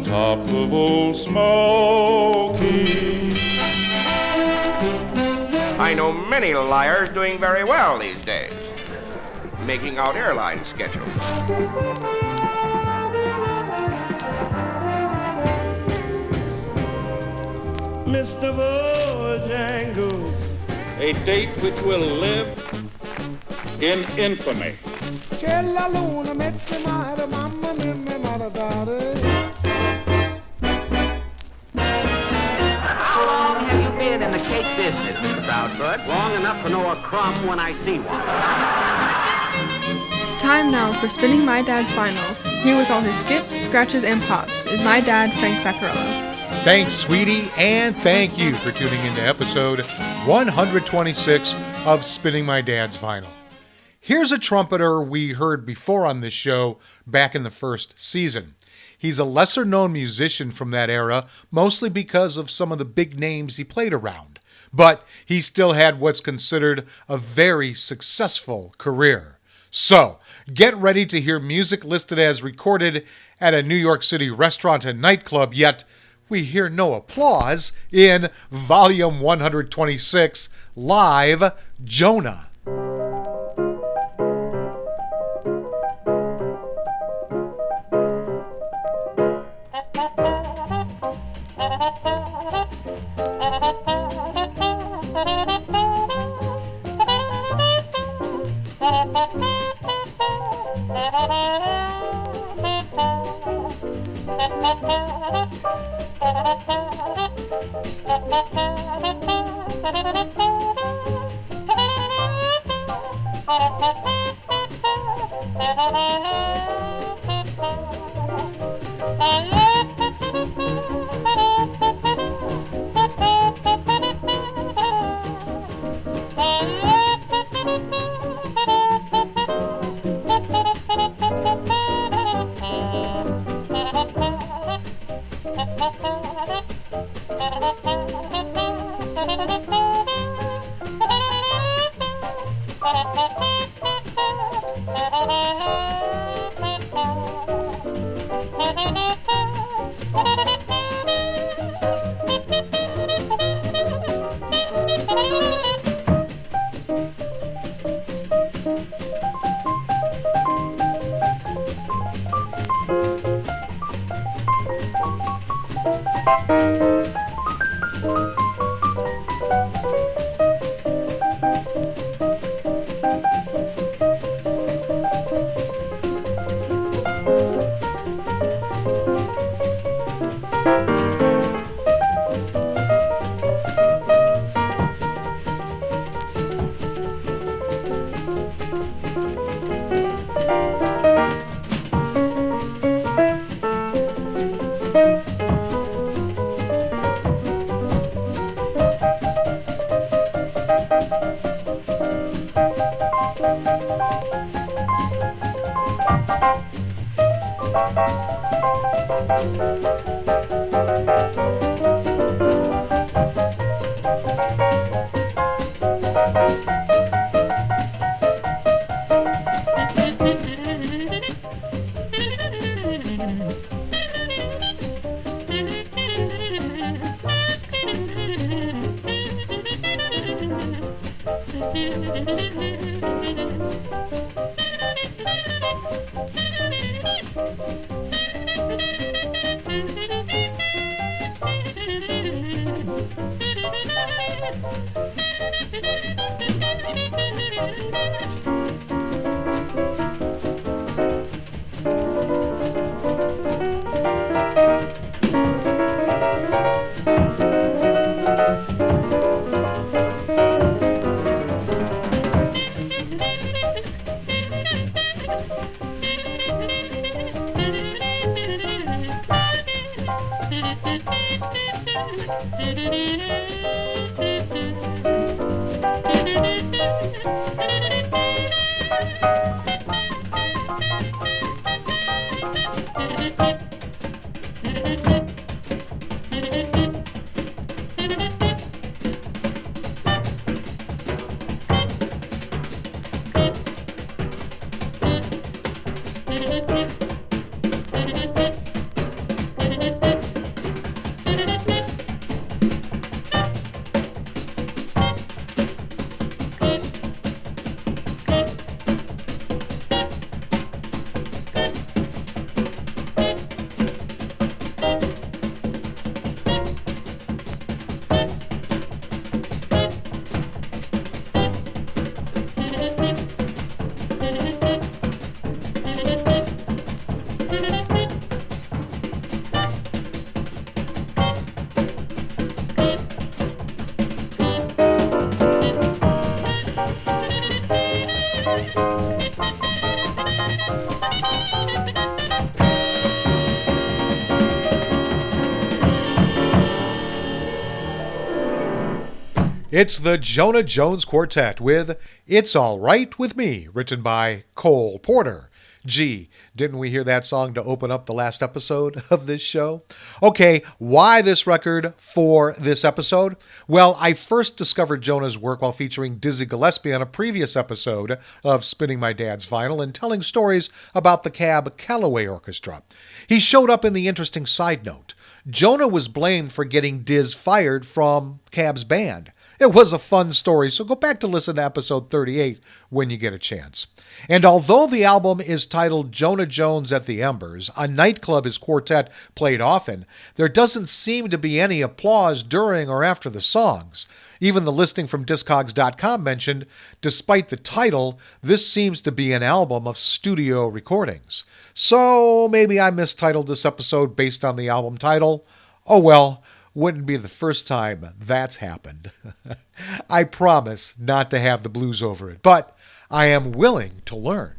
top of Old Smoky. I know many liars doing very well these days, making out airline schedules. Mr. Bojangles, a date which will live in infamy. C'è la luna, mezza mare, mamma mia, mi maradare. How long have you been in the cake business, Mr. Proudfoot? Long enough to know a crumb when I see one. Time now for Spinning My Dad's Final. Here with all his skips, scratches, and pops is my dad, Frank Vaccarello. Thanks, sweetie, and thank you for tuning into episode 126 of Spinning My Dad's Final. Here's a trumpeter we heard before on this show back in the first season. He's a lesser-known musician from that era, mostly because of some of the big names he played around. But he still had what's considered a very successful career. So, get ready to hear music listed as recorded at a New York City restaurant and nightclub, yet we hear no applause in Volume 126, Live, Jonah. It's the Jonah Jones Quartet with It's All Right With Me, written by Cole Porter. Gee, didn't we hear that song to open up the last episode of this show? Okay, why this record for this episode? Well, I first discovered Jonah's work while featuring Dizzy Gillespie on a previous episode of Spinning My Dad's Vinyl and telling stories about the Cab Calloway Orchestra. He showed up in the interesting side note. Jonah was blamed for getting Diz fired from Cab's band. It was a fun story, so go back to listen to episode 38 when you get a chance. And although the album is titled Jonah Jones at the Embers, a nightclub his quartet played often, there doesn't seem to be any applause during or after the songs. Even the listing from Discogs.com mentioned, despite the title, this seems to be an album of studio recordings. So maybe I mistitled this episode based on the album title. Oh well. Wouldn't be the first time that's happened. I promise not to have the blues over it, but I am willing to learn.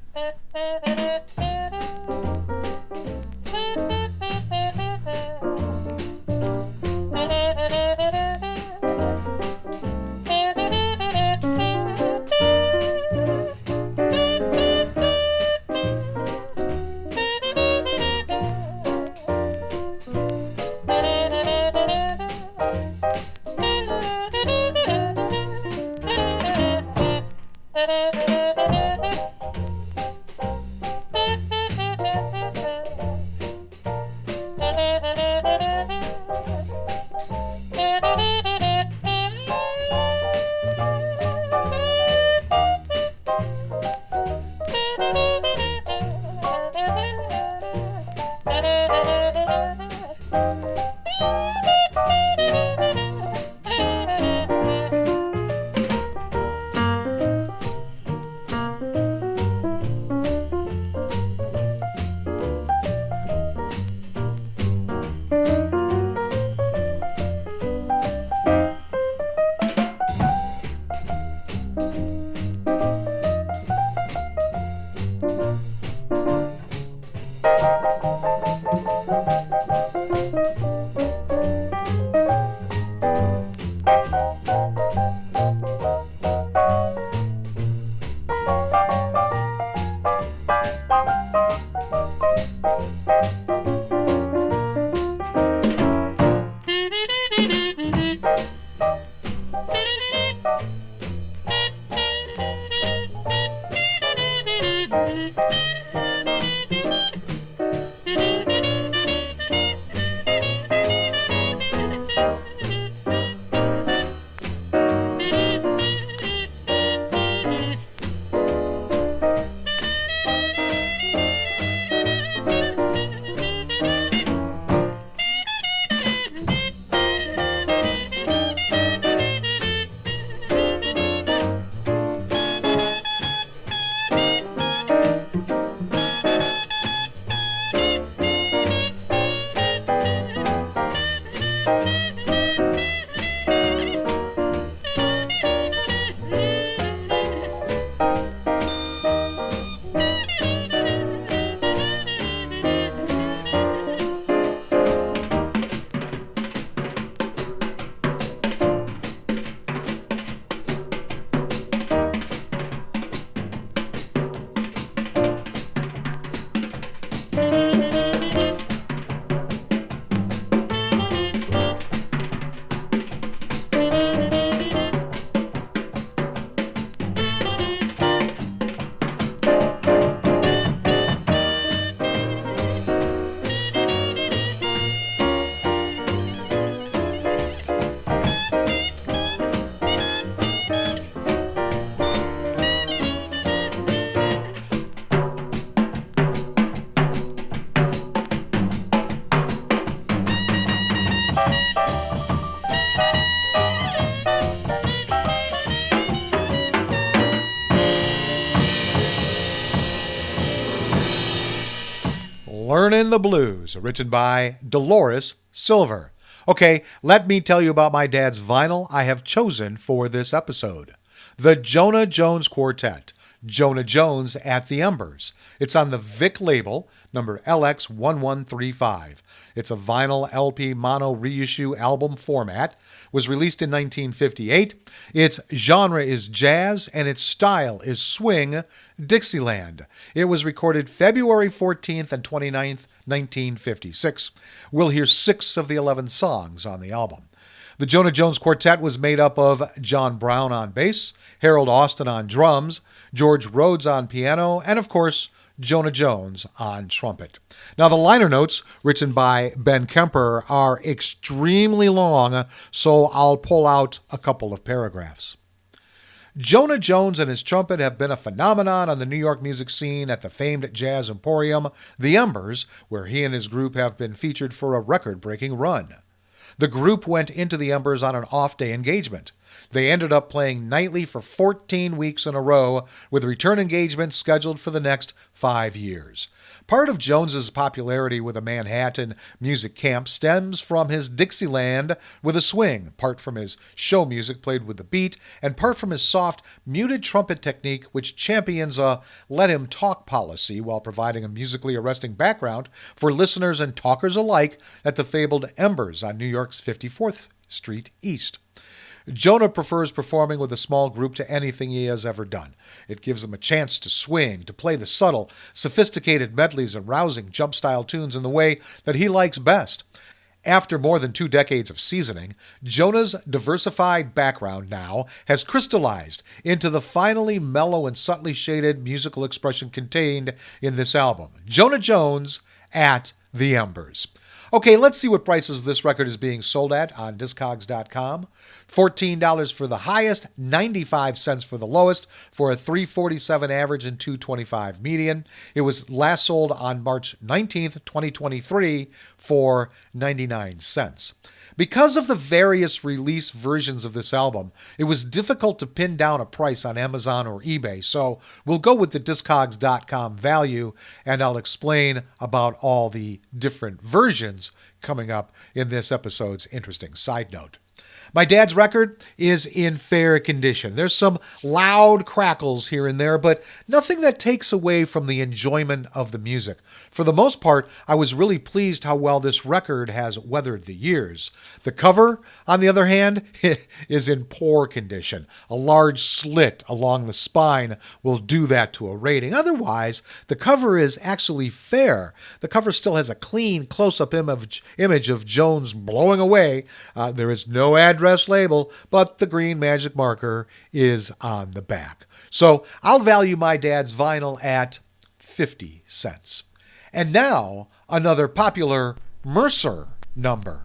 Learnin the Blues, written by Delores Silver. Okay, let me tell you about my dad's vinyl I have chosen for this episode. The Jonah Jones Quartet, Jonah Jones at the Embers. It's on the Vic label, number LX1135. It's a vinyl LP mono reissue album format. Was released in 1958. Its genre is jazz and its style is swing Dixieland. It was recorded February 14th and 29th, 1956. We'll hear 6 of the 11 songs on the album. The Jonah Jones Quartet was made up of John Browne on bass, Harold Austin on drums, George Rhodes on piano, and of course, Jonah Jones on trumpet. Now, the liner notes, written by Ben Kemper, are extremely long, so I'll pull out a couple of paragraphs. Jonah Jones and his trumpet have been a phenomenon on the New York music scene at the famed jazz emporium, the Embers, where he and his group have been featured for a record-breaking run. The group went into the Embers on an off-day engagement. They ended up playing nightly for 14 weeks in a row, with return engagements scheduled for the next 5 years. Part of Jones's popularity with a Manhattan music camp stems from his Dixieland with a swing, part from his show music played with the beat, and part from his soft, muted trumpet technique, which champions a let-him-talk policy while providing a musically arresting background for listeners and talkers alike at the fabled Embers on New York's 54th Street East. Jonah prefers performing with a small group to anything he has ever done. It gives him a chance to swing, to play the subtle, sophisticated medleys and rousing jump-style tunes in the way that he likes best. After more than 2 decades of seasoning, Jonah's diversified background now has crystallized into the finally mellow and subtly shaded musical expression contained in this album. Jonah Jones at the Embers. Okay, let's see what prices this record is being sold at on Discogs.com. $14 for the highest, 95 cents for the lowest, for a $3.47 average and $2.25 median. It was last sold on March 19th, 2023 for 99 cents. Because of the various release versions of this album, it was difficult to pin down a price on Amazon or eBay, so we'll go with the Discogs.com value, and I'll explain about all the different versions coming up in this episode's interesting side note. My dad's record is in fair condition. There's some loud crackles here and there, but nothing that takes away from the enjoyment of the music. For the most part, I was really pleased how well this record has weathered the years. The cover, on the other hand, is in poor condition. A large slit along the spine will do that to a rating. Otherwise, the cover is actually fair. The cover still has a clean close-up image of Jones blowing away. There is no address label, but the green magic marker is on the back. So I'll value my dad's vinyl at 50 cents. And now, another popular Mercer number.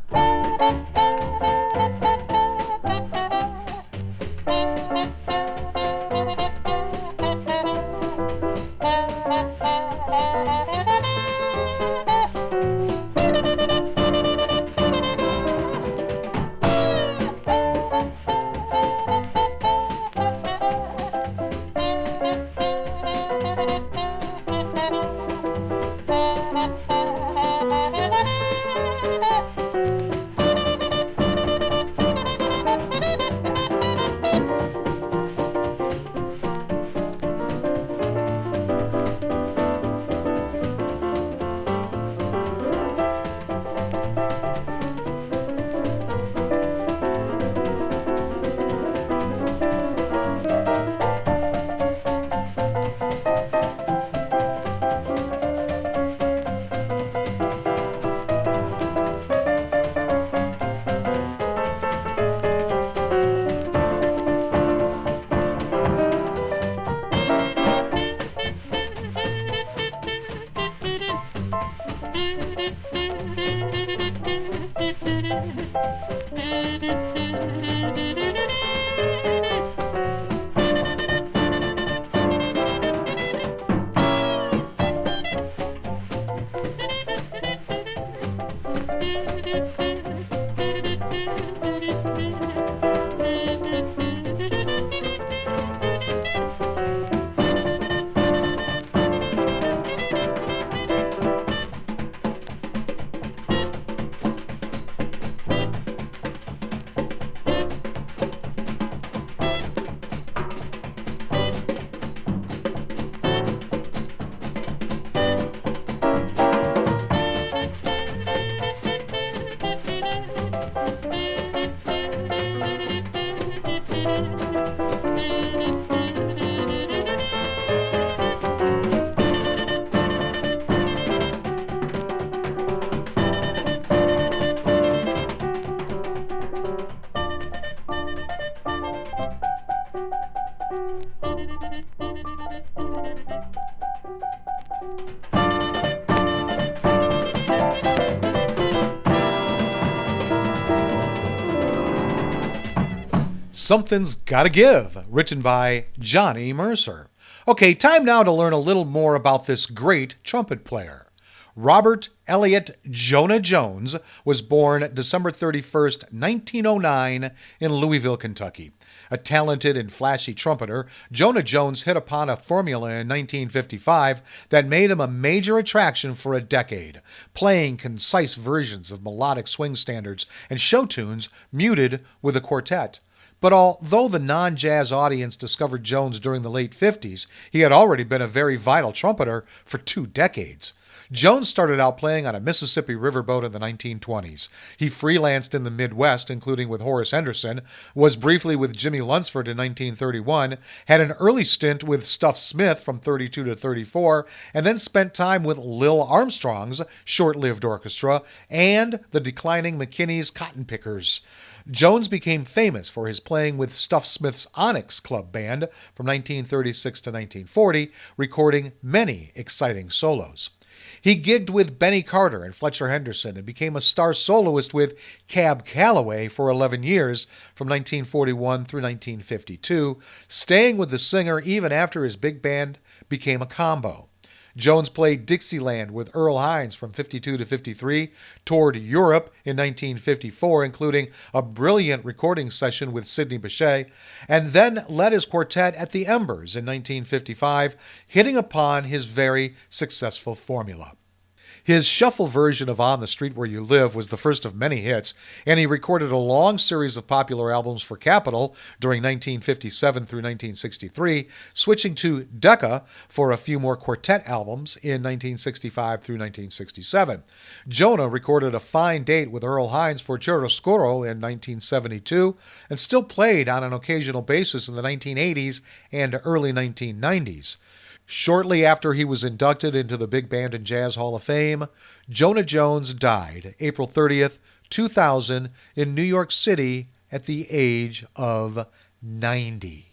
Something's Gotta Give, written by Johnny Mercer. Okay, time now to learn a little more about this great trumpet player. Robert Elliott Jonah Jones was born December 31st, 1909 in Louisville, Kentucky. A talented and flashy trumpeter, Jonah Jones hit upon a formula in 1955 that made him a major attraction for a decade, playing concise versions of melodic swing standards and show tunes muted with a quartet. But although the non-jazz audience discovered Jones during the late 50s, he had already been a very vital trumpeter for 2 decades. Jones started out playing on a Mississippi riverboat in the 1920s. He freelanced in the Midwest, including with Horace Henderson, was briefly with Jimmy Lunsford in 1931, had an early stint with Stuff Smith from 32 to 34, and then spent time with Lil Armstrong's short-lived orchestra and the declining McKinney's Cotton Pickers. Jones became famous for his playing with Stuff Smith's Onyx Club Band from 1936 to 1940, recording many exciting solos. He gigged with Benny Carter and Fletcher Henderson and became a star soloist with Cab Calloway for 11 years from 1941 through 1952, staying with the singer even after his big band became a combo. Jones played Dixieland with Earl Hines from 52 to 53, toured Europe in 1954, including a brilliant recording session with Sidney Bechet, and then led his quartet at the Embers in 1955, hitting upon his very successful formula. His shuffle version of On the Street Where You Live was the first of many hits, and he recorded a long series of popular albums for Capitol during 1957 through 1963, switching to Decca for a few more quartet albums in 1965 through 1967. Jonah recorded a fine date with Earl Hines for Chiaroscuro in 1972, and still played on an occasional basis in the 1980s and early 1990s. Shortly after he was inducted into the Big Band and Jazz Hall of Fame, Jonah Jones died April 30th, 2000 in New York City at the age of 90.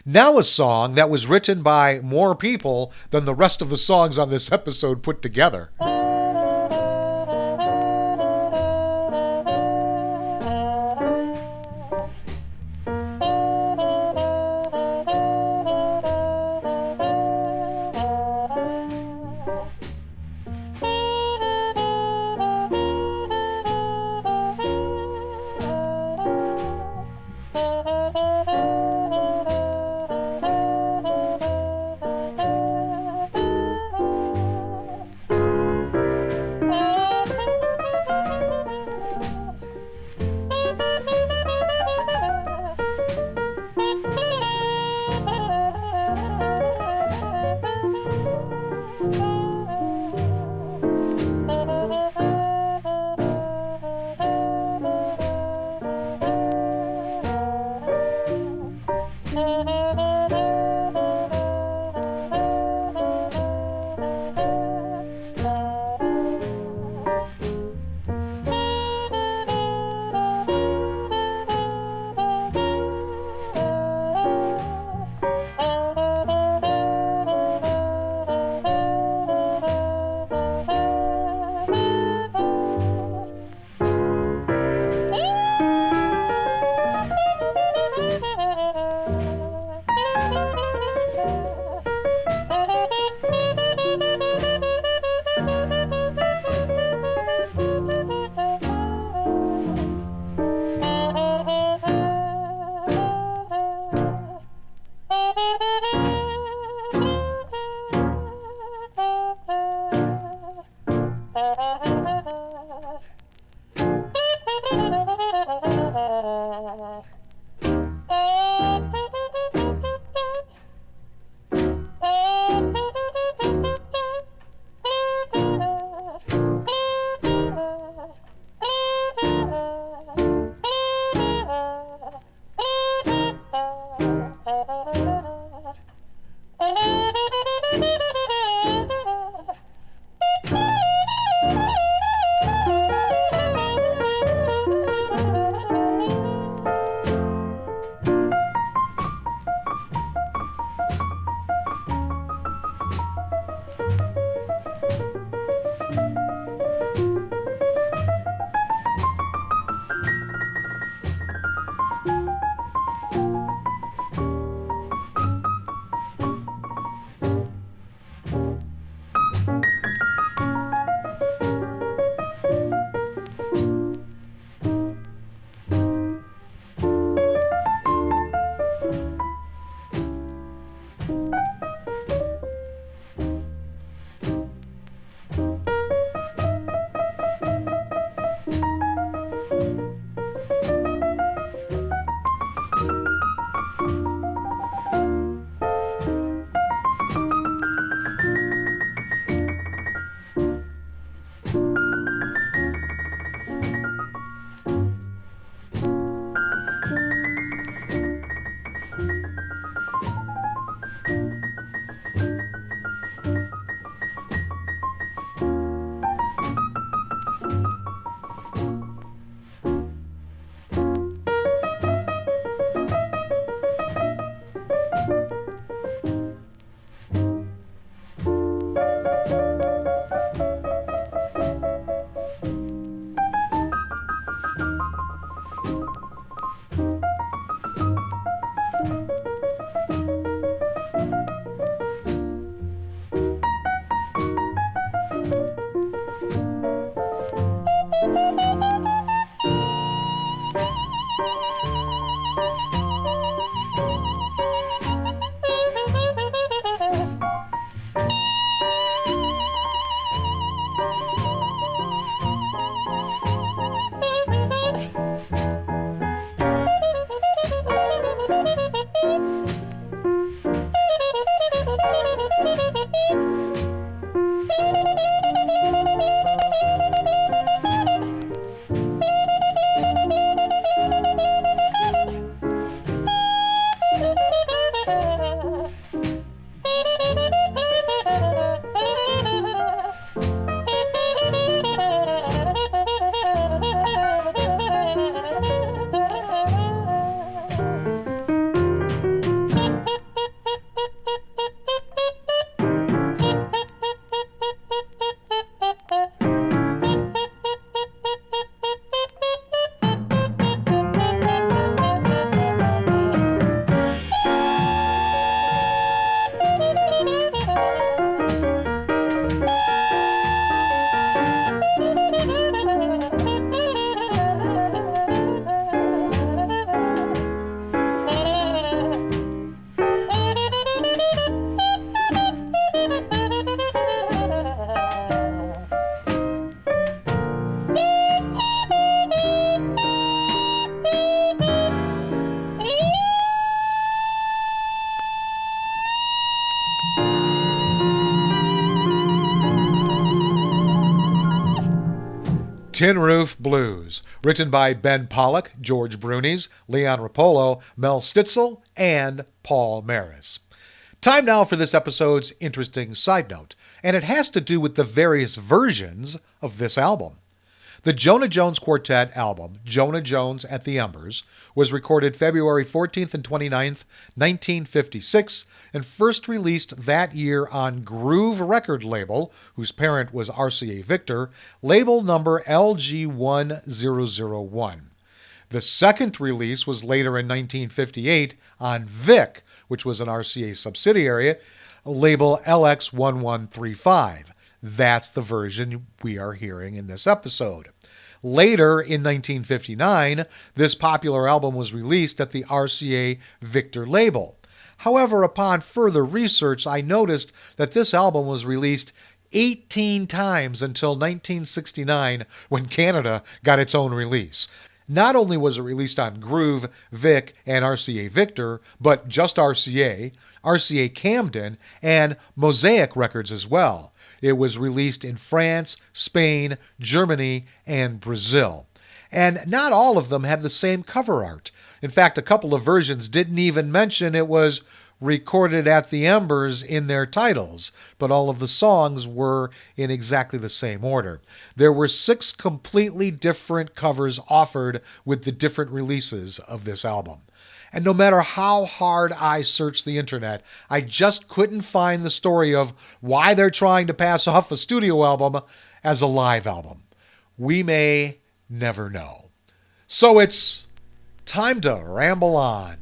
Now a song that was written by more people than the rest of the songs on this episode put together. Tin Roof Blues, written by Ben Pollack, George Brunies, Leon Rapolo, Mel Stitzel, and Paul Maris. Time now for this episode's interesting side note, and it has to do with the various versions of this album. The Jonah Jones Quartet album, Jonah Jones at the Embers, was recorded February 14th and 29th, 1956, and first released that year on Groove record label, whose parent was RCA Victor, label number LG1001. The second release was later in 1958 on Vic, which was an RCA subsidiary, label LX1135. That's the version we are hearing in this episode. Later, in 1959, this popular album was released at the RCA Victor label. However, upon further research, I noticed that this album was released 18 times until 1969, when Canada got its own release. Not only was it released on Groove, Vic, and RCA Victor, but just RCA, RCA Camden, and Mosaic Records as well. It was released in France, Spain, Germany, and Brazil. And not all of them had the same cover art. In fact, a couple of versions didn't even mention it was recorded at the Embers in their titles, but all of the songs were in exactly the same order. There were 6 completely different covers offered with the different releases of this album. And no matter how hard I searched the internet, I just couldn't find the story of why they're trying to pass off a studio album as a live album. We may never know. So it's time to ramble on.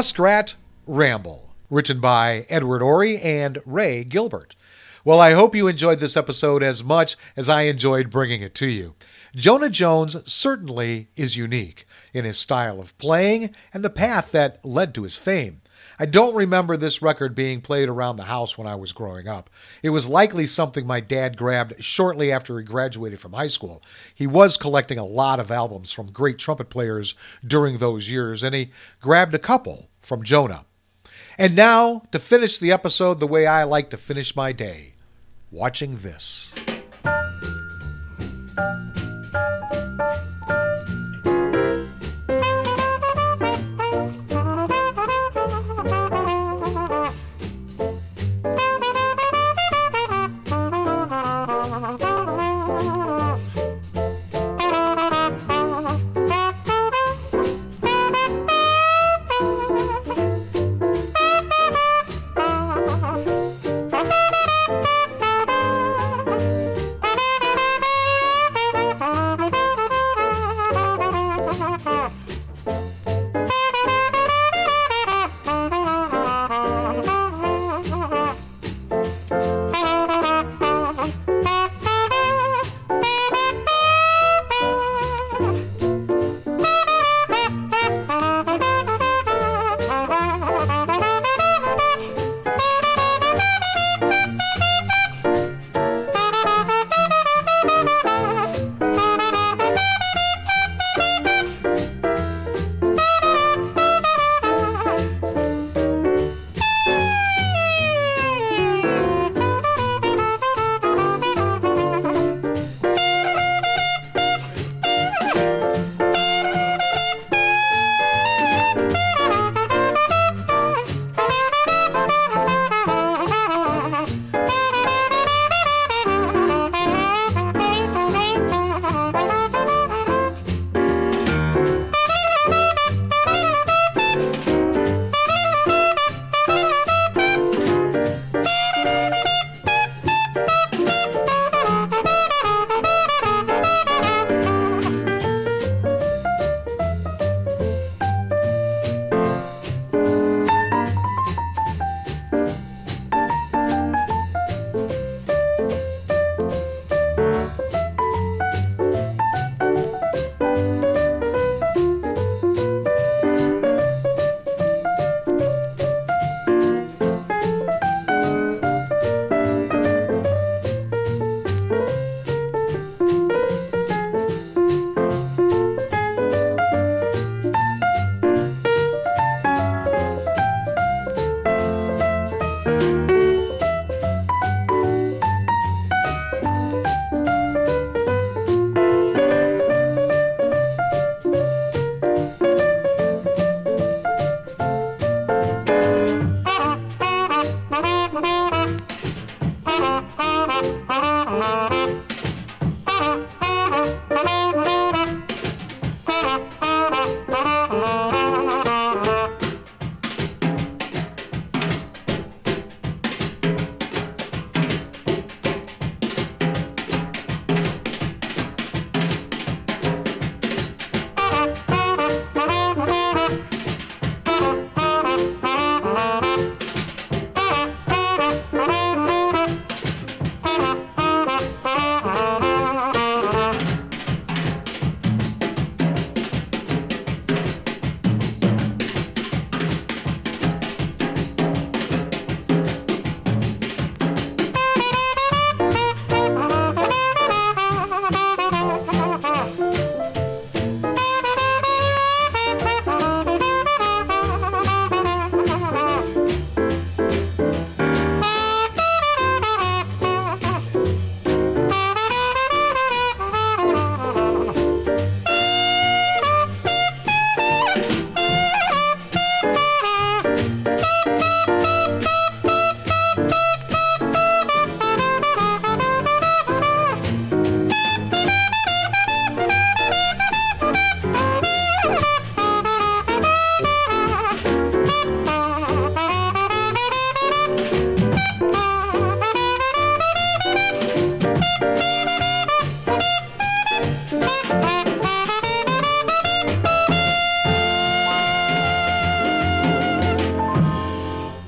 Muskrat Ramble, written by Edward Ory and Ray Gilbert. Well, I hope you enjoyed this episode as much as I enjoyed bringing it to you. Jonah Jones certainly is unique in his style of playing and the path that led to his fame. I don't remember this record being played around the house when I was growing up. It was likely something my dad grabbed shortly after he graduated from high school. He was collecting a lot of albums from great trumpet players during those years, and he grabbed a couple from Jonah. And now, to finish the episode the way I like to finish my day, watching this.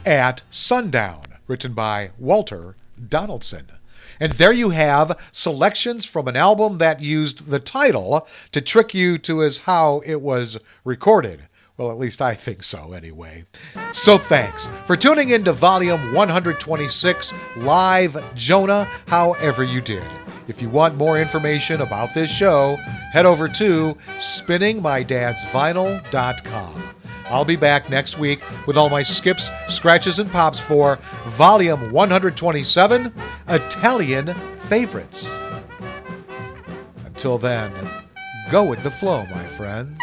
At Sundown, written by Walter Donaldson. And there you have selections from an album that used the title to trick you to as how it was recorded. Well, at least I think so, anyway. So thanks for tuning in to Volume 126, Live Jonah, however you did. If you want more information about this show, head over to spinningmydadsvinyl.com. I'll be back next week with all my skips, scratches, and pops for Volume 127, Italian Favorites. Until then, go with the flow, my friends.